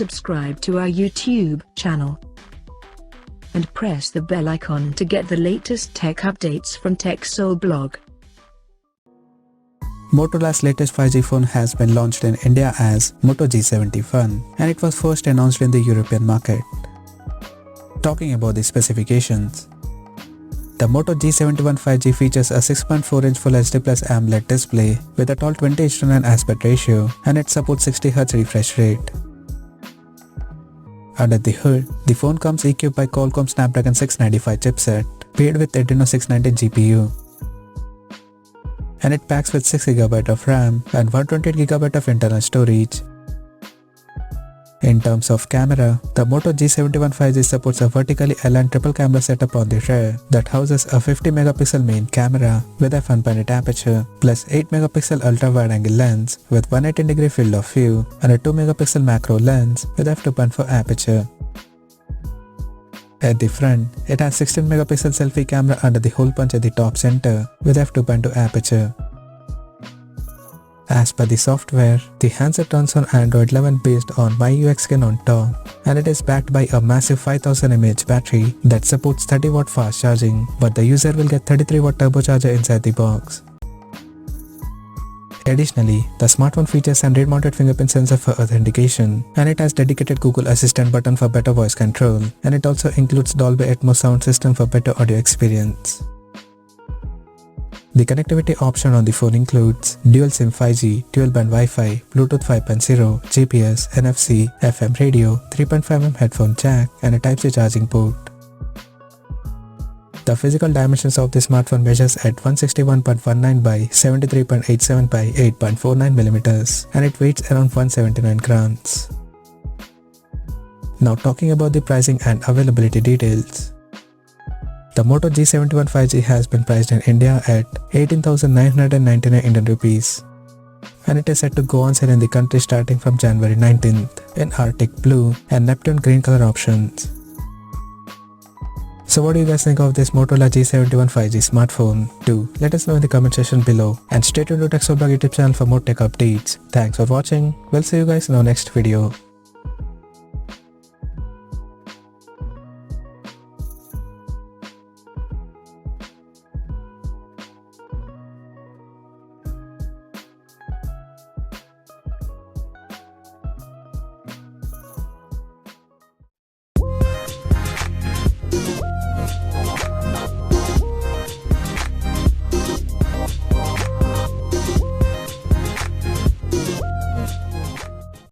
subscribe to our YouTube channel and press the bell icon to get the latest tech updates from TechSole Blog. Motorola's latest 5G phone has been launched in India as Moto G71, and it was first announced in the European market. Talking about the specifications, the Moto G71 5G features a 6.4-inch Full HD Plus AMOLED display with a tall 20:9 aspect ratio, and it supports 60Hz refresh rate. Under the hood, the phone comes equipped by Qualcomm Snapdragon 695 chipset, paired with Adreno 690 GPU. And it packs with 6GB of RAM and 128GB of internal storage. In terms of camera, the Moto G71 5G supports a vertically aligned triple camera setup on the rear that houses a 50MP main camera with a 1.8 aperture plus 8MP ultra-wide-angle lens with 180° field of view and a 2MP macro lens with f2.4 aperture. At the front, it has 16MP selfie camera under the hole punch at the top center with f2.2 aperture. As per the software, the handset runs on Android 11 based on MyUX skin on top, and it is backed by a massive 5000 mAh battery that supports 30W fast charging, but the user will get 33W turbocharger inside the box. Additionally, the smartphone features an rear-mounted fingerprint sensor for authentication, and it has dedicated Google Assistant button for better voice control, and it also includes Dolby Atmos sound system for better audio experience. The connectivity option on the phone includes dual SIM 5G, dual-band Wi-Fi, Bluetooth 5.0, GPS, NFC, FM radio, 3.5mm headphone jack, and a Type-C charging port. The physical dimensions of the smartphone measures at 161.19 by 73.87 by 8.49mm, and it weighs around 179 grams. Now talking about the pricing and availability details. The Moto G71 5G has been priced in India at 18,999 Indian rupees, and it is set to go on sale in the country starting from January 19th in Arctic Blue and Neptune Green color options. So what do you guys think of this Motorola G71 5G smartphone? Do let us know in the comment section below, and stay tuned to TechSole Blog YouTube channel for more tech updates. Thanks for watching. We'll see you guys in our next video.